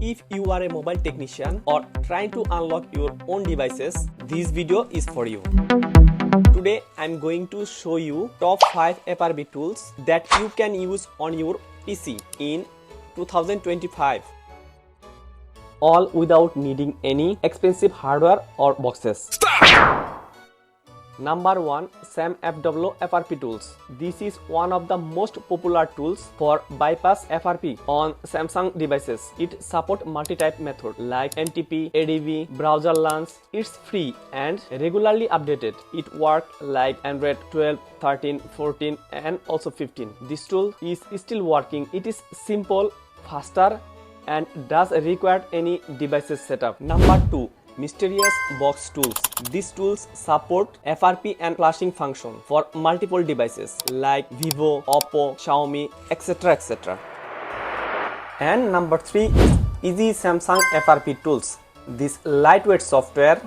If you are a mobile technician or trying to unlock your own devices, this video is for you. Today I'm going to show you top 5 FRP tools that you can use on your PC in 2025. All without needing any expensive hardware or boxes. Number 1. SAM FW FRP tools. This is one of the most popular tools for bypass FRP on Samsung devices. It supports multi-type method like NTP, ADB, browser launch. It's free and regularly updated. It works like Android 12, 13, 14 and also 15. This tool is still working. It is simple, faster and does require any devices setup. Number 2. Mysterious box tools. These tools support FRP and flashing function for multiple devices like Vivo, Oppo, Xiaomi, etc. And number 3 is easy Samsung FRP tools. This lightweight software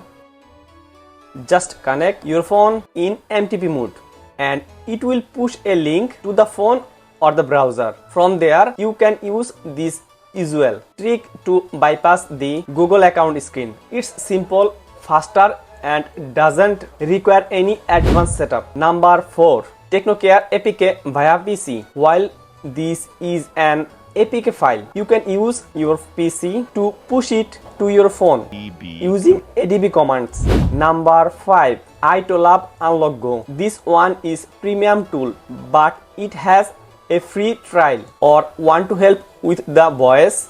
just connect your phone in MTP mode and it will push a link to the phone or the browser. From there you can use this usual trick to bypass the Google account screen. It's simple, faster and doesn't require any advanced setup. Number 4. TechnoCare APK via PC. While this is an APK file, you can use your PC to push it to your phone using ADB commands. Number 5. iTolab Unlock Go. This one is premium tool but it has a free trial. Or want to help with the voice?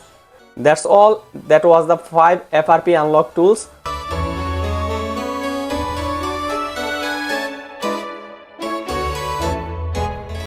That's all. That was the 5 FRP unlock tools.